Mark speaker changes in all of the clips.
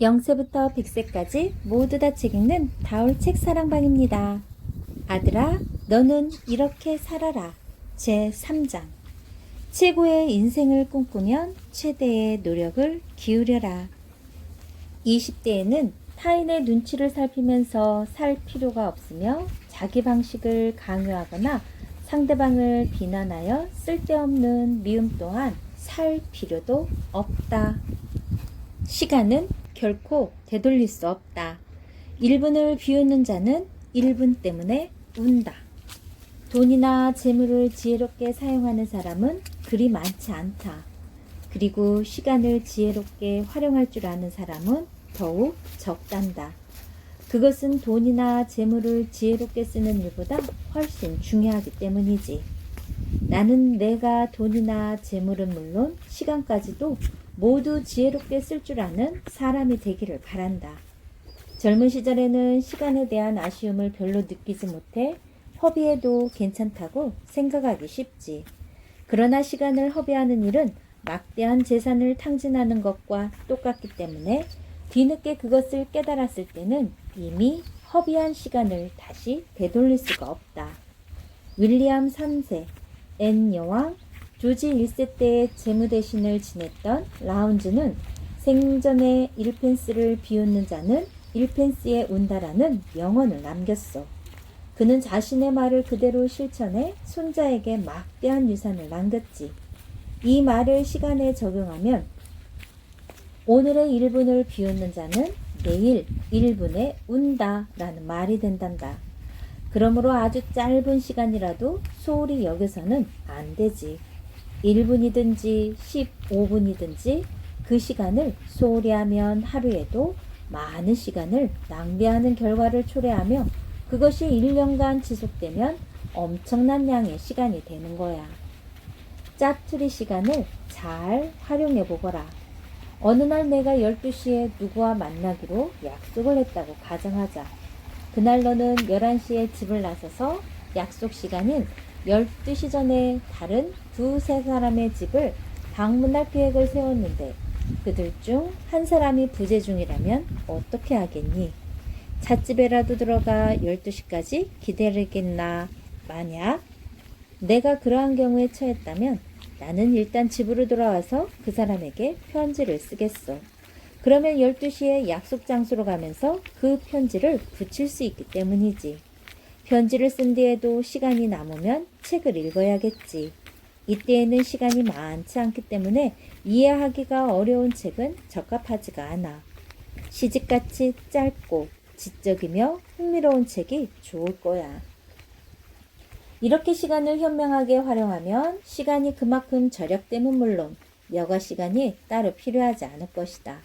Speaker 1: 0세부터 100세까지 모두 다 책 읽는 다올 책 사랑방입니다. 아들아, 너는 이렇게 살아라. 제3장. 최고의 인생을 꿈꾸면 최대의 노력을 기울여라. 20대에는 타인의 눈치를 살피면서 살 필요가 없으며 자기 방식을 강요하거나 상대방을 비난하여 쓸데없는 미움 또한 살 필요도 없다. 시간은 결코 되돌릴 수 없다. 1분을 비우는 자는 1분 때문에 운다. 돈이나 재물을 지혜롭게 사용하는 사람은 그리 많지 않다. 그리고 시간을 지혜롭게 활용할 줄 아는 사람은 더욱 적단다. 그것은 돈이나 재물을 지혜롭게 쓰는 일보다 훨씬 중요하기 때문이지. 나는 내가 돈이나 재물은 물론 시간까지도 모두 지혜롭게 쓸 줄 아는 사람이 되기를 바란다. 젊은 시절에는 시간에 대한 아쉬움을 별로 느끼지 못해 허비해도 괜찮다고 생각하기 쉽지. 그러나 시간을 허비하는 일은 막대한 재산을 탕진하는 것과 똑같기 때문에 뒤늦게 그것을 깨달았을 때는 이미 허비한 시간을 다시 되돌릴 수가 없다. 윌리엄 3세, 앤 여왕, 조지 1세 때의 재무대신을 지냈던 라운즈는 생전에 1펜스를 비웃는 자는 1펜스에 운다라는 명언을 남겼어. 그는 자신의 말을 그대로 실천해 손자에게 막대한 유산을 남겼지. 이 말을 시간에 적용하면 오늘의 1분을 비웃는 자는 내일 1분에 운다라는 말이 된단다. 그러므로 아주 짧은 시간이라도 소홀히 여겨서는 안 되지. 1분이든지 15분이든지 그 시간을 소홀히 하면 하루에도 많은 시간을 낭비하는 결과를 초래하며 그것이 1년간 지속되면 엄청난 양의 시간이 되는 거야. 짜투리 시간을 잘 활용해 보거라. 어느 날 내가 12시에 누구와 만나기로 약속을 했다고 가정하자. 그날 너는 11시에 집을 나서서 약속 시간인 12시 전에 다른 두세 사람의 집을 방문할 계획을 세웠는데 그들 중 한 사람이 부재 중이라면 어떻게 하겠니? 찻집에라도 들어가 12시까지 기다리겠나? 만약 내가 그러한 경우에 처했다면 나는 일단 집으로 돌아와서 그 사람에게 편지를 쓰겠어. 그러면 12시에 약속 장소로 가면서 그 편지를 붙일 수 있기 때문이지. 편지를 쓴 뒤에도 시간이 남으면 책을 읽어야겠지. 이때에는 시간이 많지 않기 때문에 이해하기가 어려운 책은 적합하지가 않아. 시집같이 짧고 지적이며 흥미로운 책이 좋을 거야. 이렇게 시간을 현명하게 활용하면 시간이 그만큼 절약됨은 물론 여가 시간이 따로 필요하지 않을 것이다.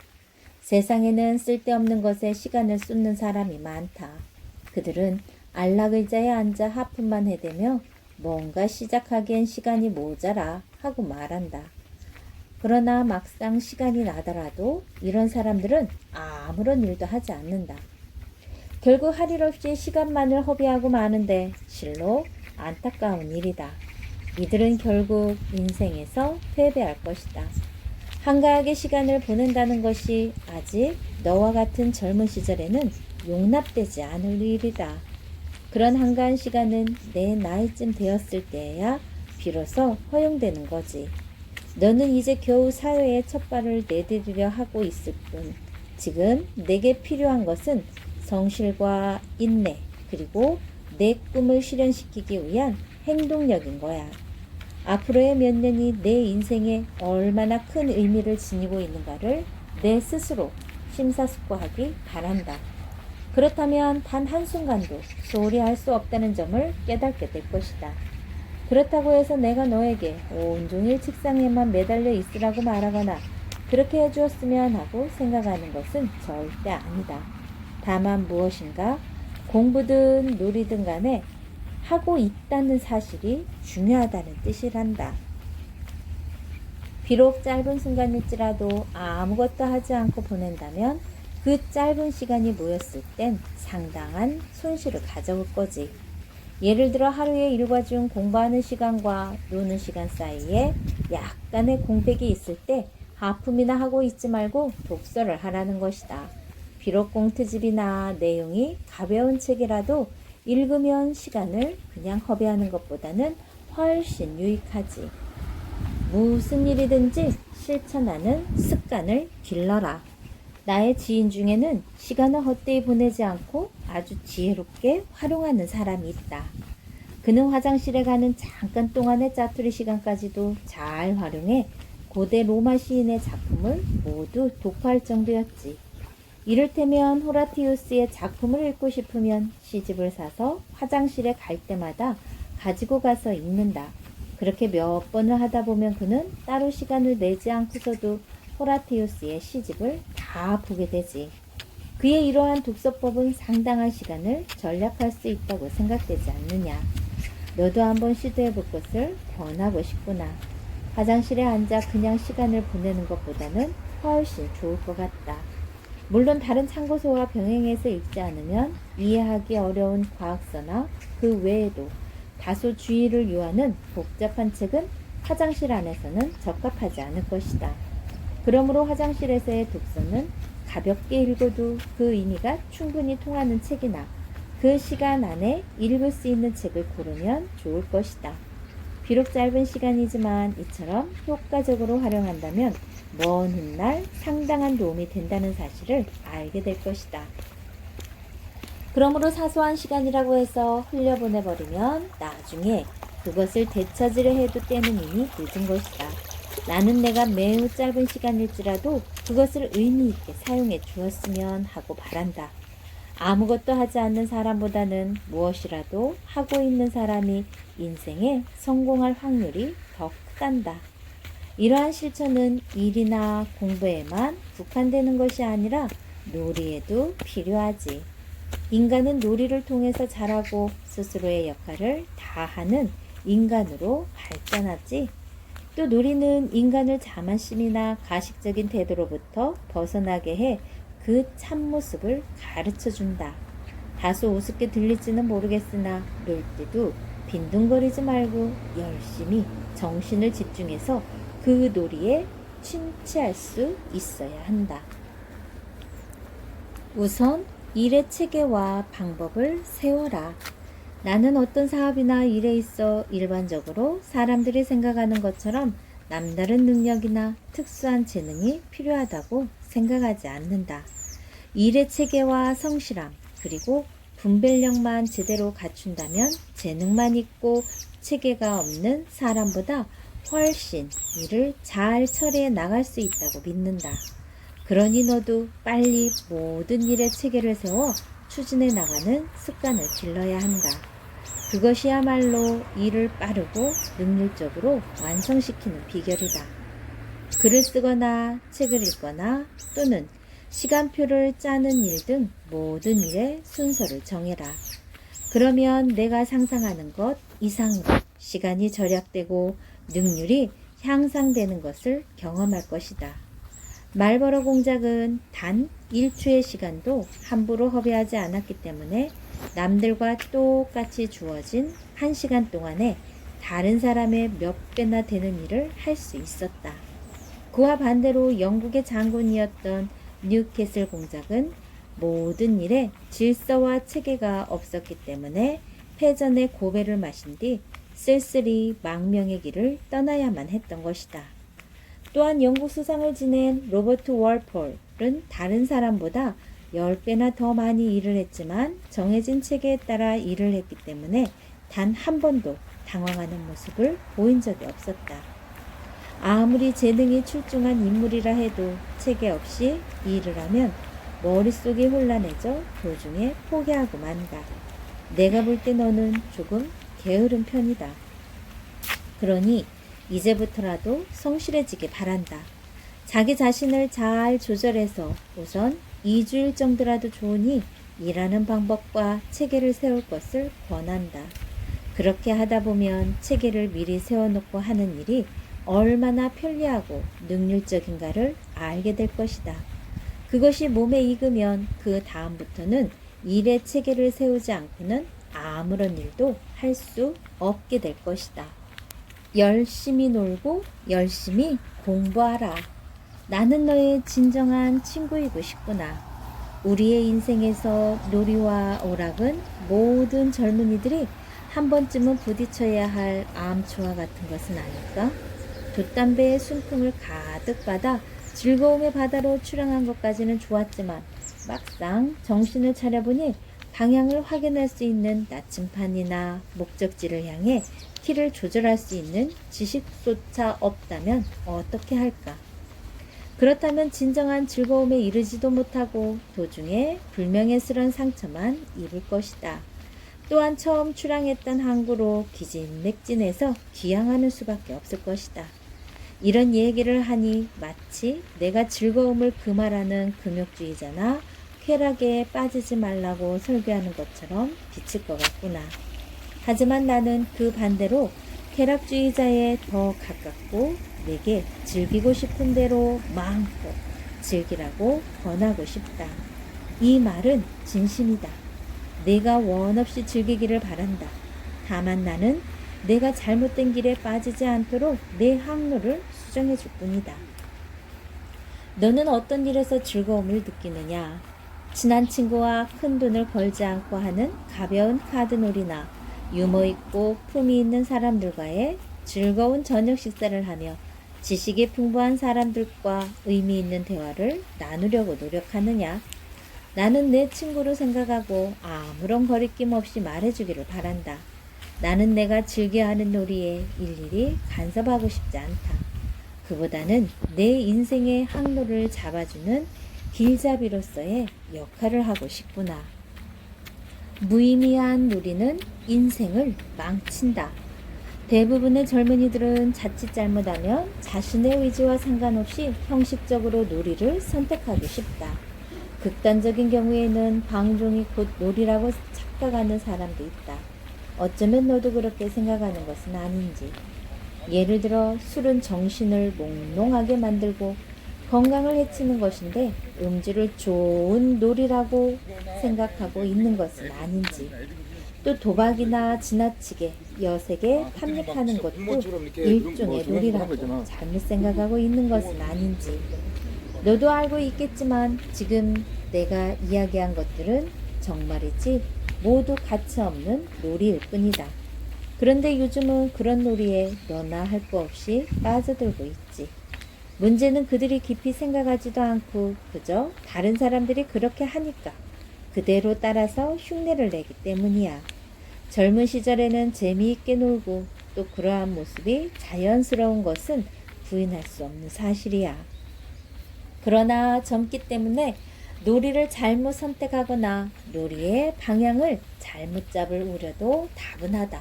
Speaker 1: 세상에는 쓸데없는 것에 시간을 쏟는 사람이 많다. 그들은 안락의자에 앉아 하품만 해대며 뭔가 시작하기엔 시간이 모자라 하고 말한다. 그러나 막상 시간이 나더라도 이런 사람들은 아무런 일도 하지 않는다. 결국 할 일 없이 시간만을 허비하고 마는데 실로 안타까운 일이다. 이들은 결국 인생에서 패배할 것이다. 한가하게 시간을 보낸다는 것이 아직 너와 같은 젊은 시절에는 용납되지 않을 일이다. 그런 한가한 시간은 내 나이쯤 되었을 때야 비로소 허용되는 거지. 너는 이제 겨우 사회에 첫 발을 내디디려 하고 있을 뿐 지금 내게 필요한 것은 성실과 인내 그리고 내 꿈을 실현시키기 위한 행동력인 거야. 앞으로의 몇 년이 내 인생에 얼마나 큰 의미를 지니고 있는가를 내 스스로 심사숙고하기 바란다. 그렇다면 단 한순간도 소홀히 할 수 없다는 점을 깨닫게 될 것이다. 그렇다고 해서 내가 너에게 온종일 책상에만 매달려 있으라고 말하거나 그렇게 해주었으면 하고 생각하는 것은 절대 아니다. 다만 무엇인가 공부든 놀이든 간에 하고 있다는 사실이 중요하다는 뜻이란다. 비록 짧은 순간일지라도 아무것도 하지 않고 보낸다면 그 짧은 시간이 모였을 땐 상당한 손실을 가져올 거지. 예를 들어 하루의 일과 중 공부하는 시간과 노는 시간 사이에 약간의 공백이 있을 때 하품이나 하고 있지 말고 독서를 하라는 것이다. 비록 공트집이나 내용이 가벼운 책이라도 읽으면 시간을 그냥 허비하는 것보다는 훨씬 유익하지. 무슨 일이든지 실천하는 습관을 길러라. 나의 지인 중에는 시간을 헛되이 보내지 않고 아주 지혜롭게 활용하는 사람이 있다. 그는 화장실에 가는 잠깐 동안의 짜투리 시간까지도 잘 활용해 고대 로마 시인의 작품을 모두 독파할 정도였지. 이를테면 호라티우스의 작품을 읽고 싶으면 시집을 사서 화장실에 갈 때마다 가지고 가서 읽는다. 그렇게 몇 번을 하다 보면 그는 따로 시간을 내지 않고서도 호라티우스의 시집을 다 보게 되지. 그의 이러한 독서법은 상당한 시간을 절약할 수 있다고 생각되지 않느냐. 너도 한번 시도해 볼 것을 권하고 싶구나. 화장실에 앉아 그냥 시간을 보내는 것보다는 훨씬 좋을 것 같다. 물론 다른 참고서와 병행해서 읽지 않으면 이해하기 어려운 과학서나 그 외에도 다소 주의를 요하는 복잡한 책은 화장실 안에서는 적합하지 않을 것이다. 그러므로 화장실에서의 독서는 가볍게 읽어도 그 의미가 충분히 통하는 책이나 그 시간 안에 읽을 수 있는 책을 고르면 좋을 것이다. 비록 짧은 시간이지만 이처럼 효과적으로 활용한다면 먼 훗날 상당한 도움이 된다는 사실을 알게 될 것이다. 그러므로 사소한 시간이라고 해서 흘려보내버리면 나중에 그것을 되찾으려 해도 때는 이미 늦은 것이다. 나는 내가 매우 짧은 시간일지라도 그것을 의미 있게 사용해 주었으면 하고 바란다. 아무것도 하지 않는 사람보다는 무엇이라도 하고 있는 사람이 인생에 성공할 확률이 더 크단다. 이러한 실천은 일이나 공부에만 국한되는 것이 아니라 놀이에도 필요하지. 인간은 놀이를 통해서 자라고 스스로의 역할을 다하는 인간으로 발전하지. 또 놀이는 인간을 자만심이나 가식적인 태도로부터 벗어나게 해 그 참모습을 가르쳐준다. 다소 우습게 들릴지는 모르겠으나 놀 때도 빈둥거리지 말고 열심히 정신을 집중해서 그 놀이에 침체할 수 있어야 한다. 우선 일의 체계와 방법을 세워라. 나는 어떤 사업이나 일에 있어 일반적으로 사람들이 생각하는 것처럼 남다른 능력이나 특수한 재능이 필요하다고 생각하지 않는다. 일의 체계와 성실함 그리고 분별력만 제대로 갖춘다면 재능만 있고 체계가 없는 사람보다 훨씬 일을 잘 처리해 나갈 수 있다고 믿는다. 그러니 너도 빨리 모든 일의 체계를 세워 추진해 나가는 습관을 길러야 한다. 그것이야말로 일을 빠르고 능률적으로 완성시키는 비결이다. 글을 쓰거나 책을 읽거나 또는 시간표를 짜는 일 등 모든 일의 순서를 정해라. 그러면 내가 상상하는 것 이상으로 시간이 절약되고 능률이 향상되는 것을 경험할 것이다. 말버러 공작은 단 1초의 시간도 함부로 허비하지 않았기 때문에 남들과 똑같이 주어진 1시간 동안에 다른 사람의 몇 배나 되는 일을 할 수 있었다. 그와 반대로 영국의 장군이었던 뉴캐슬 공작은 모든 일에 질서와 체계가 없었기 때문에 패전의 고배를 마신 뒤 쓸쓸히 망명의 길을 떠나야만 했던 것이다. 또한 영국 수상을 지낸 로버트 월폴은 다른 사람보다 10배나 더 많이 일을 했지만 정해진 체계에 따라 일을 했기 때문에 단 한 번도 당황하는 모습을 보인 적이 없었다. 아무리 재능이 출중한 인물이라 해도 체계 없이 일을 하면 머릿속이 혼란해져 도중에 포기하고 만다. 내가 볼 때 너는 조금 게으른 편이다. 그러니 이제부터라도 성실해지기 바란다. 자기 자신을 잘 조절해서 우선 2주일 정도라도 좋으니 일하는 방법과 체계를 세울 것을 권한다. 그렇게 하다 보면 체계를 미리 세워놓고 하는 일이 얼마나 편리하고 능률적인가를 알게 될 것이다. 그것이 몸에 익으면 그 다음부터는 일의 체계를 세우지 않고는 아무런 일도 할 수 없게 될 것이다. 열심히 놀고 열심히 공부하라. 나는 너의 진정한 친구이고 싶구나. 우리의 인생에서 놀이와 오락은 모든 젊은이들이 한 번쯤은 부딪혀야 할 암초와 같은 것은 아닐까? 돛담배의 순풍을 가득 받아 즐거움의 바다로 출항한 것까지는 좋았지만 막상 정신을 차려보니 방향을 확인할 수 있는 나침판이나 목적지를 향해 키를 조절할 수 있는 지식조차 없다면 어떻게 할까? 그렇다면 진정한 즐거움에 이르지도 못하고 도중에 불명예스러운 상처만 입을 것이다. 또한 처음 출항했던 항구로 기진맥진해서 귀향하는 수밖에 없을 것이다. 이런 얘기를 하니 마치 내가 즐거움을 금하라는 금욕주의자나 쾌락에 빠지지 말라고 설교하는 것처럼 비칠 것 같구나. 하지만 나는 그 반대로 쾌락주의자에 더 가깝고 내게 즐기고 싶은 대로 마음껏 즐기라고 권하고 싶다. 이 말은 진심이다. 내가 원 없이 즐기기를 바란다. 다만 나는 내가 잘못된 길에 빠지지 않도록 내 항로를 수정해 줄 뿐이다. 너는 어떤 일에서 즐거움을 느끼느냐? 친한 친구와 큰 돈을 벌지 않고 하는 가벼운 카드놀이나 유머 있고 품위 있는 사람들과의 즐거운 저녁 식사를 하며 지식이 풍부한 사람들과 의미 있는 대화를 나누려고 노력하느냐? 나는 내 친구로 생각하고 아무런 거리낌 없이 말해주기를 바란다. 나는 내가 즐겨하는 놀이에 일일이 간섭하고 싶지 않다. 그보다는 내 인생의 항로를 잡아주는 길잡이로서의 역할을 하고 싶구나. 무의미한 놀이는 인생을 망친다. 대부분의 젊은이들은 자칫 잘못하면 자신의 의지와 상관없이 형식적으로 놀이를 선택하기 쉽다. 극단적인 경우에는 방종이 곧 놀이라고 착각하는 사람도 있다. 어쩌면 너도 그렇게 생각하는 것은 아닌지. 예를 들어 술은 정신을 몽롱하게 만들고 건강을 해치는 것인데 음주를 좋은 놀이라고 생각하고 있는 것은 아닌지. 또 도박이나 지나치게 여색에 탐닉하는 것도 일종의 놀이라고 잘못 생각하고 있는 것은 아닌지. 너도 알고 있겠지만 지금 내가 이야기한 것들은 정말이지 모두 가치없는 놀이일 뿐이다. 그런데 요즘은 그런 놀이에 너나 할 거 없이 빠져들고 있지. 문제는 그들이 깊이 생각하지도 않고 그저 다른 사람들이 그렇게 하니까 그대로 따라서 흉내를 내기 때문이야. 젊은 시절에는 재미있게 놀고 또 그러한 모습이 자연스러운 것은 부인할 수 없는 사실이야. 그러나 젊기 때문에 놀이를 잘못 선택하거나 놀이의 방향을 잘못 잡을 우려도 다분하다.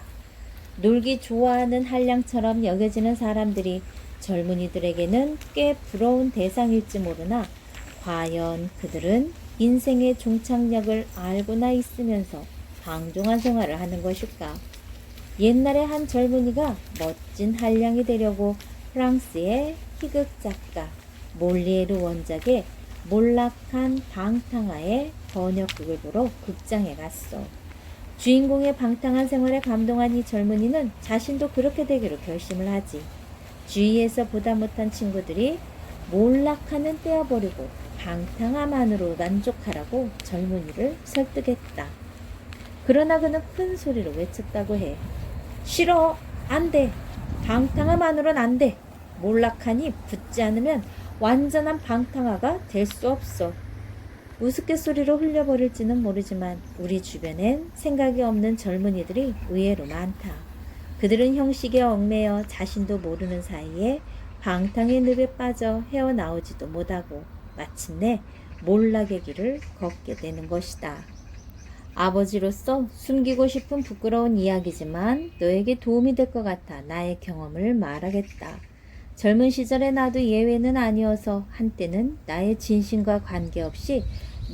Speaker 1: 놀기 좋아하는 한량처럼 여겨지는 사람들이 젊은이들에게는 꽤 부러운 대상일지 모르나 과연 그들은 인생의 종착역을 알고나 있으면서 방종한 생활을 하는 것일까? 옛날에 한 젊은이가 멋진 한량이 되려고 프랑스의 희극 작가 몰리에르 원작의 몰락한 방탕아의 번역극을 보러 극장에 갔어. 주인공의 방탕한 생활에 감동한 이 젊은이는 자신도 그렇게 되기로 결심을 하지. 주위에서 보다 못한 친구들이 몰락하는 떼어버리고 방탕함만으로 만족하라고 젊은이를 설득했다. 그러나 그는 큰 소리로 외쳤다고 해. 싫어! 안 돼! 방탕함만으로는 안 돼! 몰락하니 붙지 않으면 완전한 방탕아가 될 수 없어. 우스갯소리로 흘려버릴지는 모르지만 우리 주변엔 생각이 없는 젊은이들이 의외로 많다. 그들은 형식에 얽매여 자신도 모르는 사이에 방탕의 늪에 빠져 헤어나오지도 못하고 마침내 몰락의 길을 걷게 되는 것이다. 아버지로서 숨기고 싶은 부끄러운 이야기지만 너에게 도움이 될 것 같아 나의 경험을 말하겠다. 젊은 시절의 나도 예외는 아니어서 한때는 나의 진심과 관계없이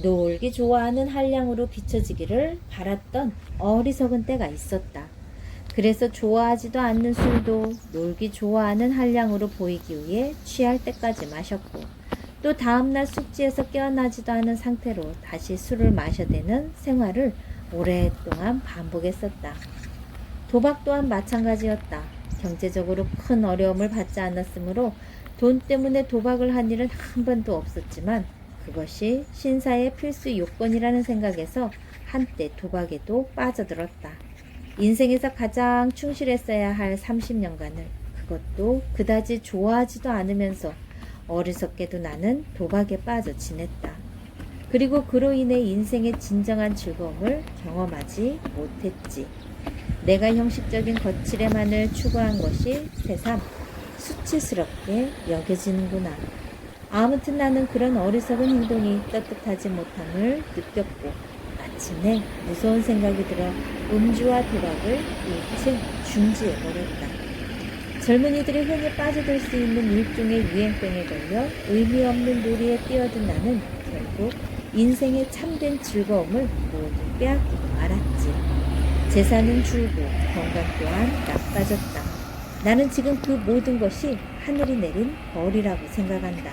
Speaker 1: 놀기 좋아하는 한량으로 비춰지기를 바랐던 어리석은 때가 있었다. 그래서 좋아하지도 않는 술도 놀기 좋아하는 한량으로 보이기 위해 취할 때까지 마셨고 또 다음날 숙지에서 깨어나지도 않은 상태로 다시 술을 마셔대는 생활을 오랫동안 반복했었다. 도박 또한 마찬가지였다. 경제적으로 큰 어려움을 받지 않았으므로 돈 때문에 도박을 한 일은 한 번도 없었지만 그것이 신사의 필수 요건이라는 생각에서 한때 도박에도 빠져들었다. 인생에서 가장 충실했어야 할 30년간을 그것도 그다지 좋아하지도 않으면서 어리석게도 나는 도박에 빠져 지냈다. 그리고 그로 인해 인생의 진정한 즐거움을 경험하지 못했지. 내가 형식적인 거칠에만을 추구한 것이 새삼 수치스럽게 여겨지는구나. 아무튼 나는 그런 어리석은 행동이 떳떳하지 못함을 느꼈고 마침내 무서운 생각이 들어 음주와 도박을 일체 중지해버렸다. 젊은이들이 흔히 빠져들 수 있는 일종의 유행병에 걸려 의미 없는 놀이에 뛰어든 나는 결국 인생의 참된 즐거움을 모두 빼앗기고 말았지. 재산은 줄고 건강 또한 나빠졌다. 나는 지금 그 모든 것이 하늘이 내린 벌이라고 생각한다.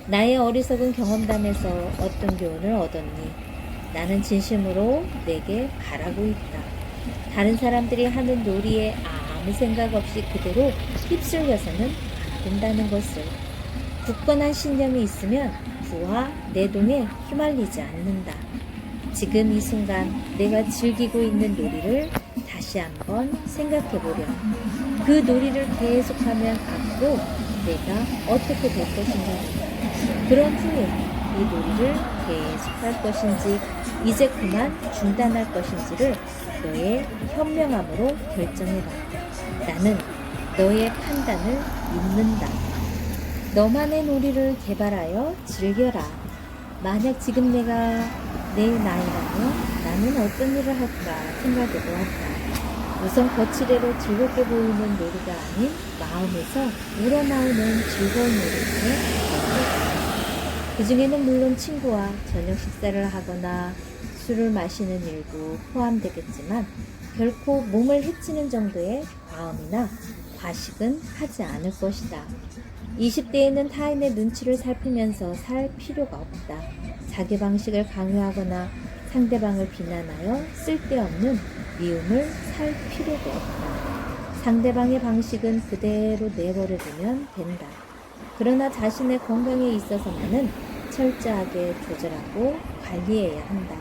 Speaker 1: 나의 어리석은 경험담에서 어떤 교훈을 얻었니? 나는 진심으로 내게 바라고 있다. 다른 사람들이 하는 놀이에 아무 생각 없이 그대로 휩쓸려서는 안 된다는 것을. 굳건한 신념이 있으면 부와 내동에 휘말리지 않는다. 지금 이 순간 내가 즐기고 있는 놀이를 다시 한번 생각해보렴. 그 놀이를 계속하면 앞으로 내가 어떻게 될 것인가. 그런 후에 이 놀이를 계속할 것인지 이제 그만 중단할 것인지를 너의 현명함으로 결정해봐. 나는 너의 판단을 믿는다. 너만의 놀이를 개발하여 즐겨라. 만약 지금 내가 내 나이라면 나는 어떤 일을 할까 생각해보았다. 우선 거칠애로 즐겁게 보이는 놀이가 아닌 마음에서 우러나오는 즐거운 놀이를 선택했다. 그 중에는 물론 친구와 저녁 식사를 하거나 술을 마시는 일도 포함되겠지만 결코 몸을 해치는 정도의 과음이나 과식은 하지 않을 것이다. 20대에는 타인의 눈치를 살피면서 살 필요가 없다. 자기 방식을 강요하거나 상대방을 비난하여 쓸데없는 미움을 살 필요도 없다. 상대방의 방식은 그대로 내버려두면 된다. 그러나 자신의 건강에 있어서만은 철저하게 조절하고 관리해야 한다.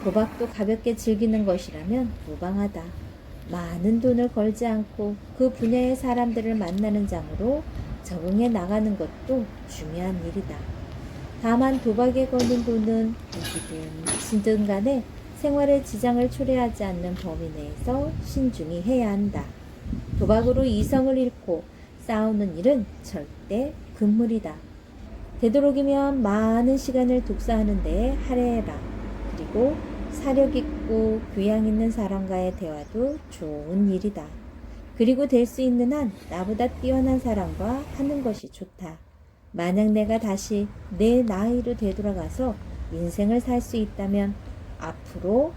Speaker 1: 도박도 가볍게 즐기는 것이라면 무방하다. 많은 돈을 걸지 않고 그 분야의 사람들을 만나는 장으로 적응해 나가는 것도 중요한 일이다. 다만 도박에 거는 돈은 누구든 지든 간에 생활에 지장을 초래하지 않는 범위 내에서 신중히 해야 한다. 도박으로 이성을 잃고 싸우는 일은 절대 금물이다. 되도록이면 많은 시간을 독서하는 데에 할애해라. 그리고 사력 있고 교양 있는 사람과의 대화도 좋은 일이다. 그리고 될 수 있는 한 나보다 뛰어난 사람과 하는 것이 좋다. 만약 내가 다시 내 나이로 되돌아가서 인생을 살 수 있다면 앞으로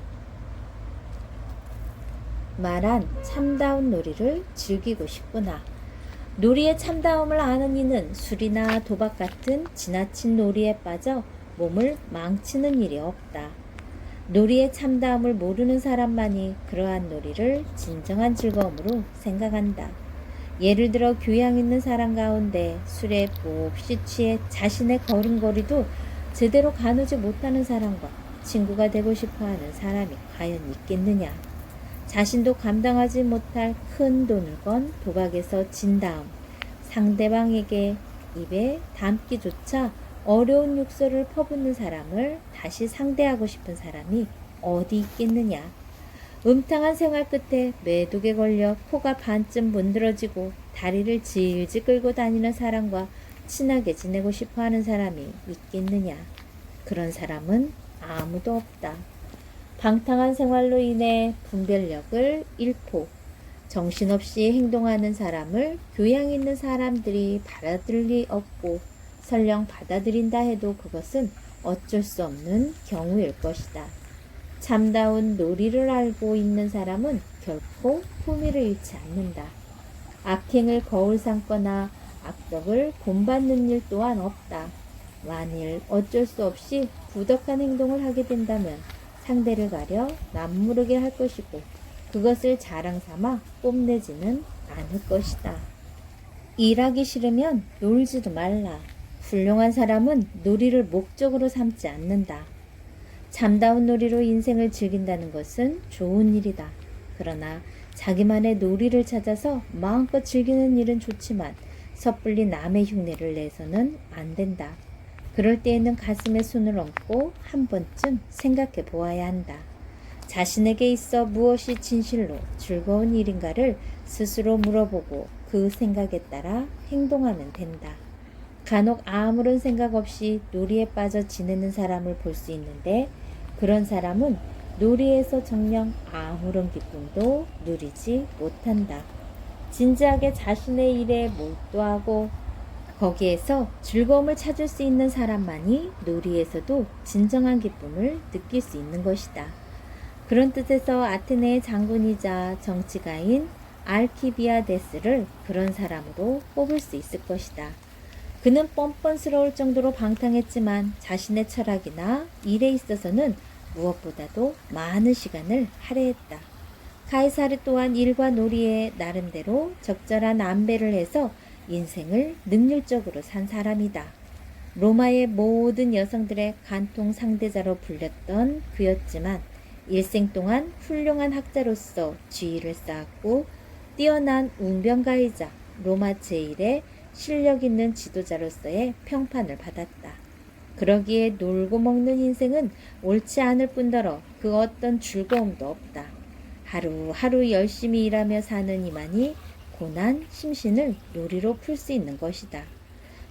Speaker 1: 말한 참다운 놀이를 즐기고 싶구나. 놀이의 참다움을 아는 이는 술이나 도박 같은 지나친 놀이에 빠져 몸을 망치는 일이 없다. 놀이의 참다움을 모르는 사람만이 그러한 놀이를 진정한 즐거움으로 생각한다. 예를 들어 교양 있는 사람 가운데 술에 몹시 취해 자신의 걸음걸이도 제대로 가누지 못하는 사람과 친구가 되고 싶어하는 사람이 과연 있겠느냐. 자신도 감당하지 못할 큰 돈을 건 도박에서 진 다음 상대방에게 입에 담기조차 어려운 욕설을 퍼붓는 사람을 다시 상대하고 싶은 사람이 어디 있겠느냐. 음탕한 생활 끝에 매독에 걸려 코가 반쯤 문드러지고 다리를 질질 끌고 다니는 사람과 친하게 지내고 싶어하는 사람이 있겠느냐. 그런 사람은 아무도 없다. 방탕한 생활로 인해 분별력을 잃고 정신없이 행동하는 사람을 교양 있는 사람들이 받아들일 리 없고 설령 받아들인다 해도 그것은 어쩔 수 없는 경우일 것이다. 참다운 놀이를 알고 있는 사람은 결코 품위를 잃지 않는다. 악행을 거울 삼거나 악덕을 본받는 일 또한 없다. 만일 어쩔 수 없이 부덕한 행동을 하게 된다면 상대를 가려 남모르게 할 것이고 그것을 자랑 삼아 뽐내지는 않을 것이다. 일하기 싫으면 놀지도 말라. 훌륭한 사람은 놀이를 목적으로 삼지 않는다. 참다운 놀이로 인생을 즐긴다는 것은 좋은 일이다. 그러나 자기만의 놀이를 찾아서 마음껏 즐기는 일은 좋지만 섣불리 남의 흉내를 내서는 안 된다. 그럴 때에는 가슴에 손을 얹고 한 번쯤 생각해 보아야 한다. 자신에게 있어 무엇이 진실로 즐거운 일인가를 스스로 물어보고 그 생각에 따라 행동하면 된다. 간혹 아무런 생각 없이 놀이에 빠져 지내는 사람을 볼 수 있는데 그런 사람은 놀이에서 정녕 아무런 기쁨도 누리지 못한다. 진지하게 자신의 일에 몰두하고 거기에서 즐거움을 찾을 수 있는 사람만이 놀이에서도 진정한 기쁨을 느낄 수 있는 것이다. 그런 뜻에서 아테네의 장군이자 정치가인 알키비아데스를 그런 사람으로 뽑을 수 있을 것이다. 그는 뻔뻔스러울 정도로 방탕했지만 자신의 철학이나 일에 있어서는 무엇보다도 많은 시간을 할애했다. 카이사르 또한 일과 놀이에 나름대로 적절한 안배를 해서 인생을 능률적으로 산 사람이다. 로마의 모든 여성들의 간통 상대자로 불렸던 그였지만 일생 동안 훌륭한 학자로서 지위를 쌓았고 뛰어난 웅변가이자 로마 제1의 실력 있는 지도자로서의 평판을 받았다. 그러기에 놀고 먹는 인생은 옳지 않을 뿐더러 그 어떤 즐거움도 없다. 하루하루 열심히 일하며 사는 이만이 고난 심신을 놀이로 풀 수 있는 것이다.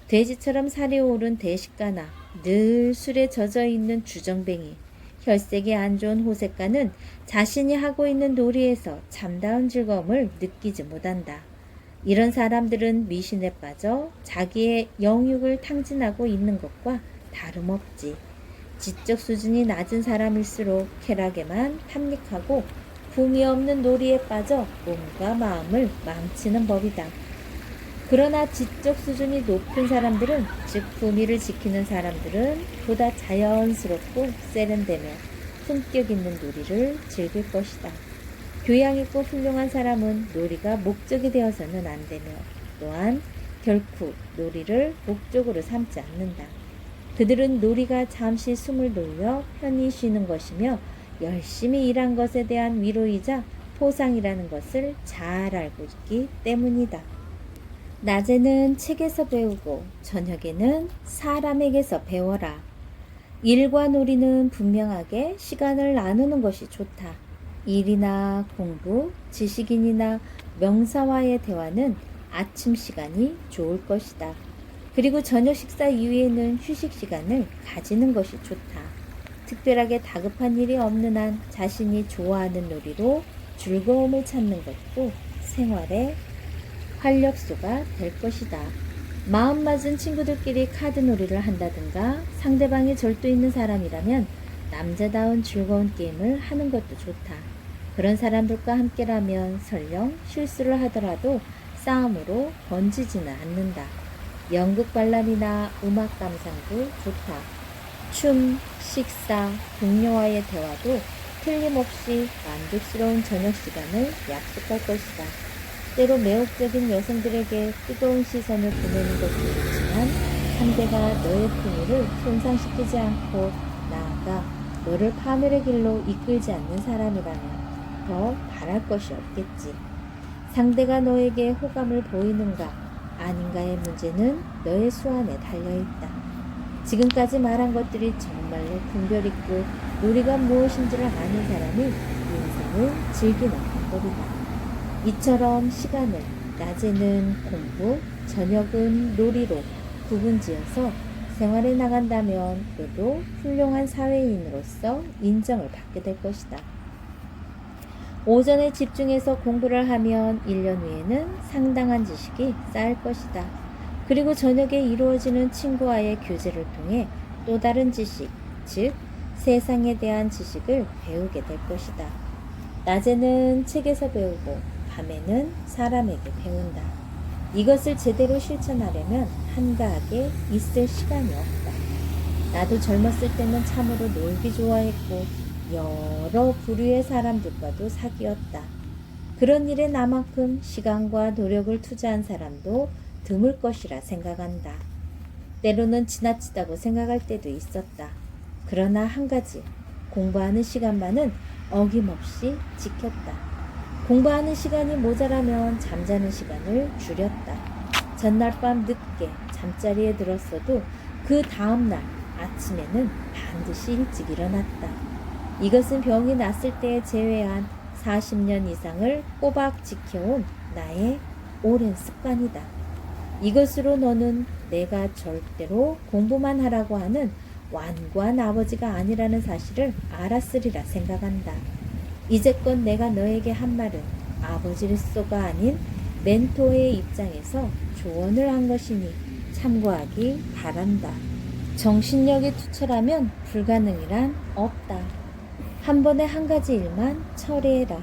Speaker 1: 돼지처럼 살이 오른 대식가나 늘 술에 젖어 있는 주정뱅이, 혈색이 안 좋은 호색가는 자신이 하고 있는 놀이에서 참다운 즐거움을 느끼지 못한다. 이런 사람들은 미신에 빠져 자기의 영육을 탕진하고 있는 것과 다름없지. 지적 수준이 낮은 사람일수록 쾌락에만 탐닉하고 품이 없는 놀이에 빠져 몸과 마음을 망치는 법이다. 그러나 지적 수준이 높은 사람들은, 즉 품위를 지키는 사람들은 보다 자연스럽고 세련되며 품격 있는 놀이를 즐길 것이다. 교양 있고 훌륭한 사람은 놀이가 목적이 되어서는 안 되며 또한 결코 놀이를 목적으로 삼지 않는다. 그들은 놀이가 잠시 숨을 돌려 편히 쉬는 것이며 열심히 일한 것에 대한 위로이자 포상이라는 것을 잘 알고 있기 때문이다. 낮에는 책에서 배우고 저녁에는 사람에게서 배워라. 일과 놀이는 분명하게 시간을 나누는 것이 좋다. 일이나 공부, 지식인이나 명사와의 대화는 아침 시간이 좋을 것이다. 그리고 저녁 식사 이후에는 휴식 시간을 가지는 것이 좋다. 특별하게 다급한 일이 없는 한 자신이 좋아하는 놀이로 즐거움을 찾는 것도 생활의 활력소가 될 것이다. 마음 맞은 친구들끼리 카드놀이를 한다든가 상대방이 절도 있는 사람이라면 남자다운 즐거운 게임을 하는 것도 좋다. 그런 사람들과 함께라면 설령 실수를 하더라도 싸움으로 번지지는 않는다. 연극 관람이나 음악 감상도 좋다. 춤, 식사, 동료와의 대화도 틀림없이 만족스러운 저녁 시간을 약속할 것이다. 때로 매혹적인 여성들에게 뜨거운 시선을 보내는 것도 좋지만 상대가 너의 품위를 손상시키지 않고 나아가 너를 파멸의 길로 이끌지 않는 사람이라면 더 바랄 것이 없겠지. 상대가 너에게 호감을 보이는가 아닌가의 문제는 너의 수완에 달려있다. 지금까지 말한 것들이 정말로 분별 있고 놀이가 무엇인지를 아는 사람이 인생을 즐기는 방법이다. 이처럼 시간을 낮에는 공부, 저녁은 놀이로 구분지어서 생활에 나간다면 너도 훌륭한 사회인으로서 인정을 받게 될 것이다. 오전에 집중해서 공부를 하면 1년 후에는 상당한 지식이 쌓일 것이다. 그리고 저녁에 이루어지는 친구와의 교제를 통해 또 다른 지식, 즉 세상에 대한 지식을 배우게 될 것이다. 낮에는 책에서 배우고 밤에는 사람에게 배운다. 이것을 제대로 실천하려면 한가하게 있을 시간이 없다. 나도 젊었을 때는 참으로 놀기 좋아했고 여러 부류의 사람들과도 사귀었다. 그런 일에 나만큼 시간과 노력을 투자한 사람도 드물 것이라 생각한다. 때로는 지나치다고 생각할 때도 있었다. 그러나 한 가지, 공부하는 시간만은 어김없이 지켰다. 공부하는 시간이 모자라면 잠자는 시간을 줄였다. 전날 밤 늦게 잠자리에 들었어도 그 다음날 아침에는 반드시 일찍 일어났다. 이것은 병이 났을 때 제외한 40년 이상을 꼬박 지켜온 나의 오랜 습관이다. 이것으로 너는 내가 절대로 공부만 하라고 하는 완고한 아버지가 아니라는 사실을 알았으리라 생각한다. 이제껏 내가 너에게 한 말은 아버지로서가 아닌 멘토의 입장에서 조언을 한 것이니 참고하기 바란다. 정신력이 투철하면 불가능이란 없다. 한 번에 한 가지 일만 처리해라.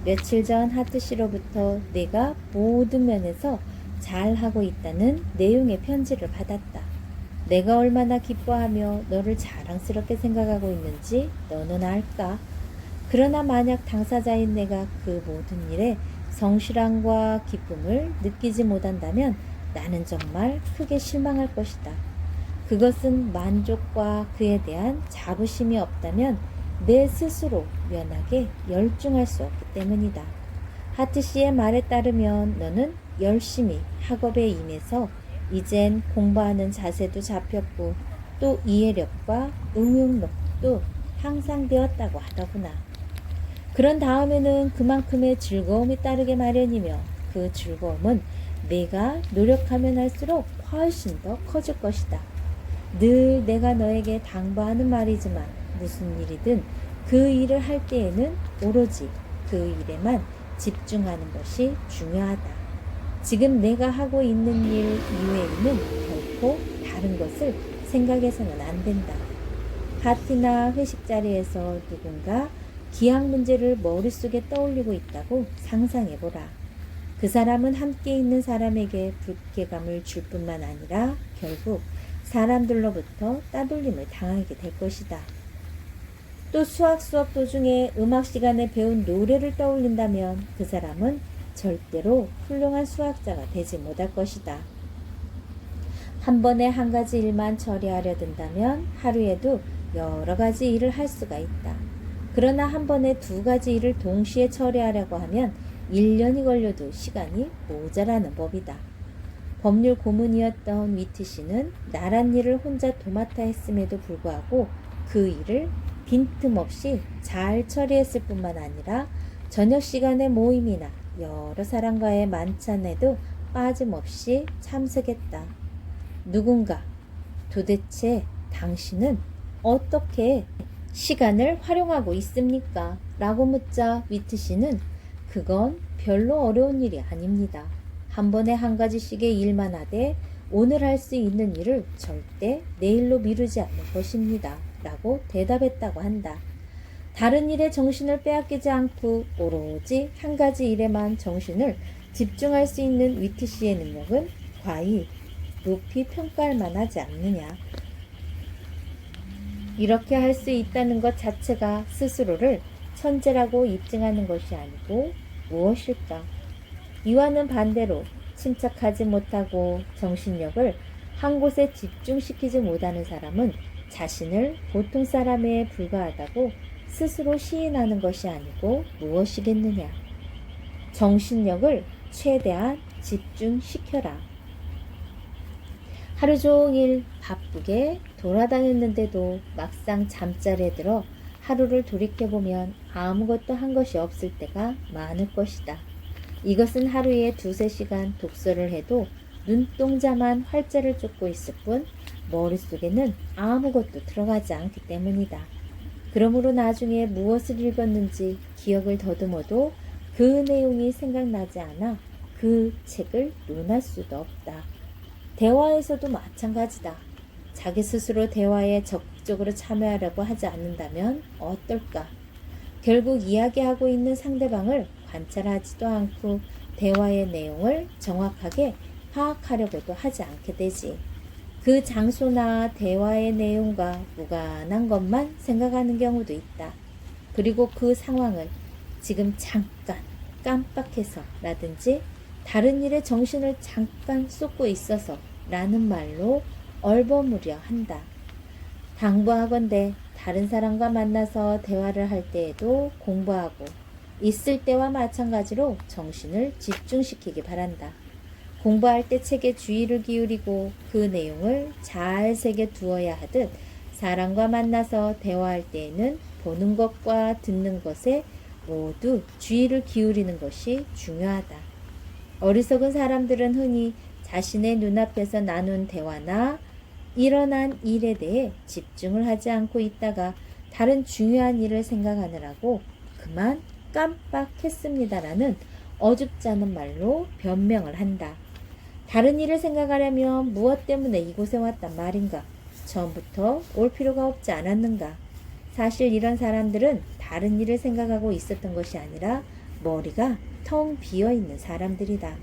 Speaker 1: 며칠 전 하트씨로부터 내가 모든 면에서 잘하고 있다는 내용의 편지를 받았다. 내가 얼마나 기뻐하며 너를 자랑스럽게 생각하고 있는지 너는 알까? 그러나 만약 당사자인 내가 그 모든 일에 성실함과 기쁨을 느끼지 못한다면 나는 정말 크게 실망할 것이다. 그것은 만족과 그에 대한 자부심이 없다면 내 스스로 면하게 열중할 수 없기 때문이다. 하트씨의 말에 따르면 너는 열심히 학업에 임해서 이젠 공부하는 자세도 잡혔고 또 이해력과 응용력도 향상되었다고 하더구나. 그런 다음에는 그만큼의 즐거움이 따르게 마련이며 그 즐거움은 내가 노력하면 할수록 훨씬 더 커질 것이다. 늘 내가 너에게 당부하는 말이지만 무슨 일이든 그 일을 할 때에는 오로지 그 일에만 집중하는 것이 중요하다. 지금 내가 하고 있는 일 이외에는 결코 다른 것을 생각해서는 안 된다. 파티나 회식 자리에서 누군가 기악 문제를 머릿속에 떠올리고 있다고 상상해보라. 그 사람은 함께 있는 사람에게 불쾌감을 줄 뿐만 아니라 결국 사람들로부터 따돌림을 당하게 될 것이다. 또 수학 수업 도중에 음악 시간에 배운 노래를 떠올린다면 그 사람은 절대로 훌륭한 수학자가 되지 못할 것이다. 한 번에 한 가지 일만 처리하려 든다면 하루에도 여러 가지 일을 할 수가 있다. 그러나 한 번에 두 가지 일을 동시에 처리하려고 하면 1년이 걸려도 시간이 모자라는 법이다. 법률 고문이었던 위트 씨는 나란 일을 혼자 도맡아 했음에도 불구하고 그 일을 빈틈없이 잘 처리했을 뿐만 아니라 저녁 시간의 모임이나 여러 사람과의 만찬에도 빠짐없이 참석했다. 누군가 도대체 당신은 어떻게 시간을 활용하고 있습니까? 라고 묻자 위트 씨는 그건 별로 어려운 일이 아닙니다. 한 번에 한 가지씩의 일만 하되 오늘 할 수 있는 일을 절대 내일로 미루지 않는 것입니다. 라고 대답했다고 한다. 다른 일에 정신을 빼앗기지 않고 오로지 한 가지 일에만 정신을 집중할 수 있는 위트 씨의 능력은 과히 높이 평가할 만하지 않느냐. 이렇게 할 수 있다는 것 자체가 스스로를 천재라고 입증하는 것이 아니고 무엇일까? 이와는 반대로 침착하지 못하고 정신력을 한 곳에 집중시키지 못하는 사람은 자신을 보통 사람에 불과하다고 스스로 시인하는 것이 아니고 무엇이겠느냐. 정신력을 최대한 집중시켜라. 하루 종일 바쁘게 돌아다녔는데도 막상 잠자리에 들어 하루를 돌이켜보면 아무것도 한 것이 없을 때가 많을 것이다. 이것은 하루에 2-3시간 독서를 해도 눈동자만 활자를 쫓고 있을 뿐 머릿속에는 아무것도 들어가지 않기 때문이다. 그러므로 나중에 무엇을 읽었는지 기억을 더듬어도 그 내용이 생각나지 않아 그 책을 논할 수도 없다. 대화에서도 마찬가지다. 자기 스스로 대화에 적극적으로 참여하려고 하지 않는다면 어떨까? 결국 이야기하고 있는 상대방을 관찰하지도 않고 대화의 내용을 정확하게 파악하려고도 하지 않게 되지. 그 장소나 대화의 내용과 무관한 것만 생각하는 경우도 있다. 그리고 그 상황을 지금 잠깐 깜빡해서 라든지 다른 일에 정신을 잠깐 쏟고 있어서 라는 말로 얼버무려 한다. 당부하건대 다른 사람과 만나서 대화를 할 때에도 공부하고 있을 때와 마찬가지로 정신을 집중시키기 바란다. 공부할 때 책에 주의를 기울이고 그 내용을 잘 새겨 두어야 하듯 사람과 만나서 대화할 때에는 보는 것과 듣는 것에 모두 주의를 기울이는 것이 중요하다. 어리석은 사람들은 흔히 자신의 눈앞에서 나눈 대화나 일어난 일에 대해 집중을 하지 않고 있다가 다른 중요한 일을 생각하느라고 그만 깜빡했습니다라는 어줍지 않은 말로 변명을 한다. 다른 일을 생각하려면 무엇 때문에 이곳에 왔단 말인가? 처음부터 올 필요가 없지 않았는가? 사실 이런 사람들은 다른 일을 생각하고 있었던 것이 아니라 머리가 텅 비어있는 사람들이다.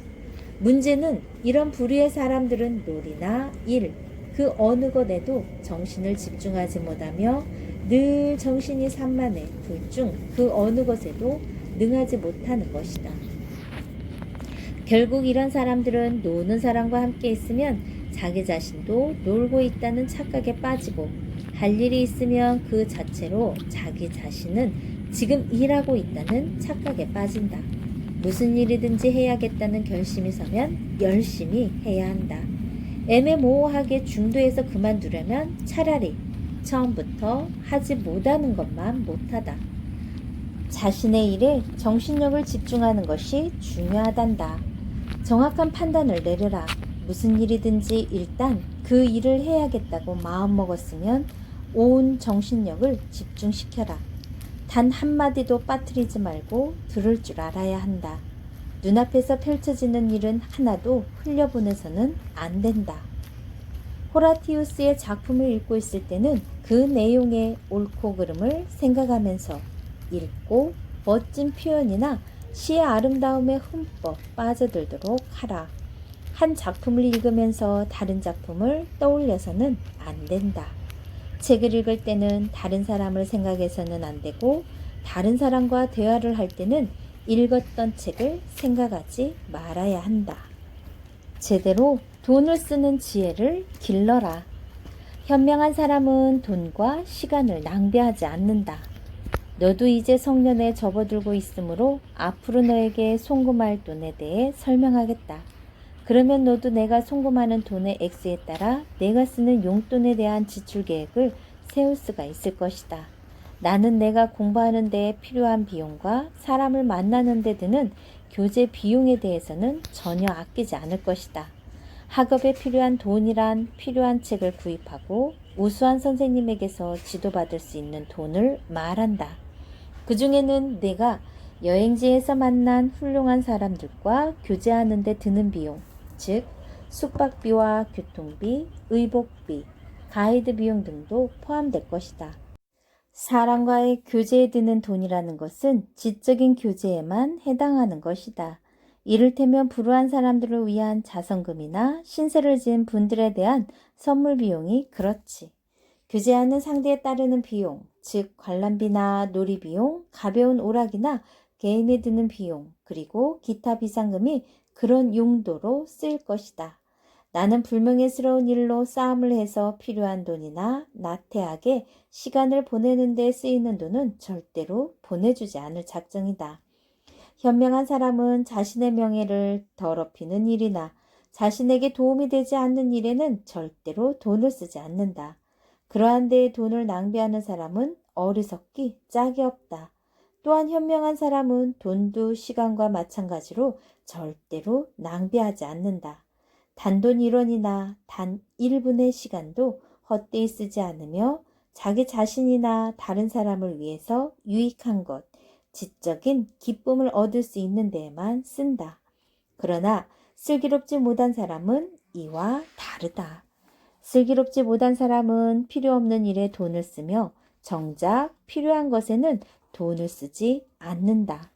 Speaker 1: 문제는 이런 부류의 사람들은 놀이나 일, 그 어느 것에도 정신을 집중하지 못하며 늘 정신이 산만해 둘 중 그 어느 것에도 능하지 못하는 것이다. 결국 이런 사람들은 노는 사람과 함께 있으면 자기 자신도 놀고 있다는 착각에 빠지고 할 일이 있으면 그 자체로 자기 자신은 지금 일하고 있다는 착각에 빠진다. 무슨 일이든지 해야겠다는 결심이 서면 열심히 해야 한다. 애매모호하게 중도에서 그만두려면 차라리 처음부터 하지 못하는 것만 못하다. 자신의 일에 정신력을 집중하는 것이 중요하단다. 정확한 판단을 내려라. 무슨 일이든지 일단 그 일을 해야겠다고 마음먹었으면 온 정신력을 집중시켜라. 단 한마디도 빠뜨리지 말고 들을 줄 알아야 한다. 눈앞에서 펼쳐지는 일은 하나도 흘려보내서는 안 된다. 호라티우스의 작품을 읽고 있을 때는 그 내용의 옳고 그름을 생각하면서 읽고 멋진 표현이나 시의 아름다움에 흠뻑 빠져들도록 하라. 한 작품을 읽으면서 다른 작품을 떠올려서는 안 된다. 책을 읽을 때는 다른 사람을 생각해서는 안 되고 다른 사람과 대화를 할 때는 읽었던 책을 생각하지 말아야 한다. 제대로 돈을 쓰는 지혜를 길러라. 현명한 사람은 돈과 시간을 낭비하지 않는다. 너도 이제 성년에 접어들고 있으므로 앞으로 너에게 송금할 돈에 대해 설명하겠다. 그러면 너도 내가 송금하는 돈의 액수에 따라 내가 쓰는 용돈에 대한 지출 계획을 세울 수가 있을 것이다. 나는 내가 공부하는 데 필요한 비용과 사람을 만나는 데 드는 교재 비용에 대해서는 전혀 아끼지 않을 것이다. 학업에 필요한 돈이란 필요한 책을 구입하고 우수한 선생님에게서 지도받을 수 있는 돈을 말한다. 그 중에는 내가 여행지에서 만난 훌륭한 사람들과 교제하는 데 드는 비용, 즉 숙박비와 교통비, 의복비, 가이드 비용 등도 포함될 것이다. 사람과의 교제에 드는 돈이라는 것은 지적인 교제에만 해당하는 것이다. 이를테면 불우한 사람들을 위한 자선금이나 신세를 지은 분들에 대한 선물 비용이 그렇지. 교제하는 상대에 따르는 비용, 즉 관람비나 놀이비용, 가벼운 오락이나 게임에 드는 비용, 그리고 기타 비상금이 그런 용도로 쓰일 것이다. 나는 불명예스러운 일로 싸움을 해서 필요한 돈이나 나태하게 시간을 보내는 데 쓰이는 돈은 절대로 보내주지 않을 작정이다. 현명한 사람은 자신의 명예를 더럽히는 일이나 자신에게 도움이 되지 않는 일에는 절대로 돈을 쓰지 않는다. 그러한 데에 돈을 낭비하는 사람은 어리석기 짝이 없다. 또한 현명한 사람은 돈도 시간과 마찬가지로 절대로 낭비하지 않는다. 단돈 1원이나 단 1분의 시간도 헛되이 쓰지 않으며 자기 자신이나 다른 사람을 위해서 유익한 것, 지적인 기쁨을 얻을 수 있는 데에만 쓴다. 그러나 슬기롭지 못한 사람은 이와 다르다. 슬기롭지 못한 사람은 필요 없는 일에 돈을 쓰며 정작 필요한 것에는 돈을 쓰지 않는다.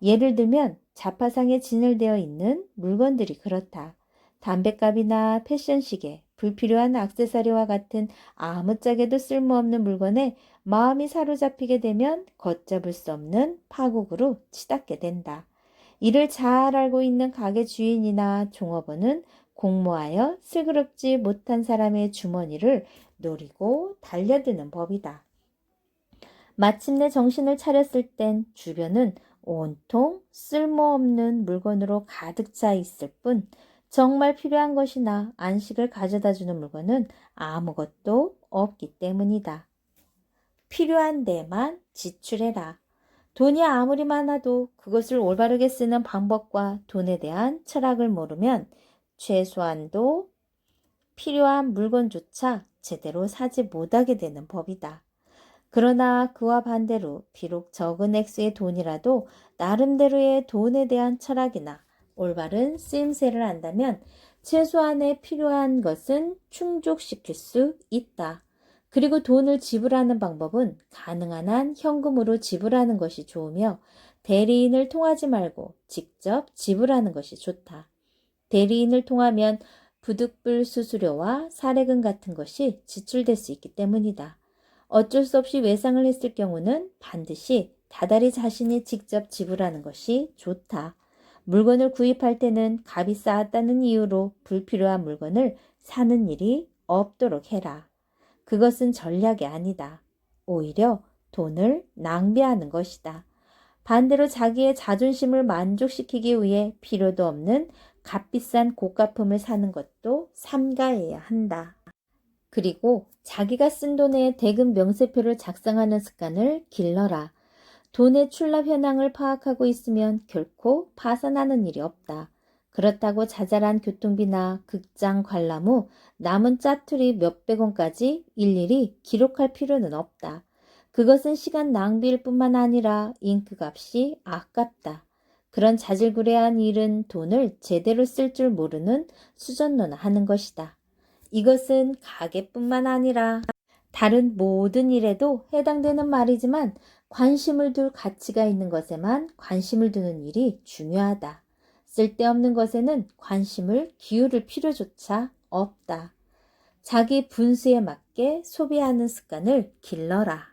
Speaker 1: 예를 들면 자파상에 진열되어 있는 물건들이 그렇다. 담뱃갑이나 패션시계, 불필요한 액세서리와 같은 아무짝에도 쓸모없는 물건에 마음이 사로잡히게 되면 걷잡을 수 없는 파국으로 치닫게 된다. 이를 잘 알고 있는 가게 주인이나 종업원은 공모하여 슬그럽지 못한 사람의 주머니를 노리고 달려드는 법이다. 마침내 정신을 차렸을 땐 주변은 온통 쓸모없는 물건으로 가득 차 있을 뿐 정말 필요한 것이나 안식을 가져다 주는 물건은 아무것도 없기 때문이다. 필요한 데만 지출해라. 돈이 아무리 많아도 그것을 올바르게 쓰는 방법과 돈에 대한 철학을 모르면 최소한도 필요한 물건조차 제대로 사지 못하게 되는 법이다. 그러나 그와 반대로 비록 적은 액수의 돈이라도 나름대로의 돈에 대한 철학이나 올바른 쓰임새를 안다면 최소한의 필요한 것은 충족시킬 수 있다. 그리고 돈을 지불하는 방법은 가능한 한 현금으로 지불하는 것이 좋으며 대리인을 통하지 말고 직접 지불하는 것이 좋다. 대리인을 통하면 부득불 수수료와 사례금 같은 것이 지출될 수 있기 때문이다. 어쩔 수 없이 외상을 했을 경우는 반드시 다달이 자신이 직접 지불하는 것이 좋다. 물건을 구입할 때는 값이 쌓았다는 이유로 불필요한 물건을 사는 일이 없도록 해라. 그것은 전략이 아니다. 오히려 돈을 낭비하는 것이다. 반대로 자기의 자존심을 만족시키기 위해 필요도 없는 값비싼 고가품을 사는 것도 삼가해야 한다. 그리고 자기가 쓴 돈의 대금 명세표를 작성하는 습관을 길러라. 돈의 출납 현황을 파악하고 있으면 결코 파산하는 일이 없다. 그렇다고 자잘한 교통비나 극장 관람 후 남은 짜투리 몇백 원까지 일일이 기록할 필요는 없다. 그것은 시간 낭비일 뿐만 아니라 잉크값이 아깝다. 그런 자질구레한 일은 돈을 제대로 쓸 줄 모르는 수전노나 하는 것이다. 이것은 가게뿐만 아니라 다른 모든 일에도 해당되는 말이지만 관심을 둘 가치가 있는 것에만 관심을 두는 일이 중요하다. 쓸데없는 것에는 관심을 기울일 필요조차 없다. 자기 분수에 맞게 소비하는 습관을 길러라.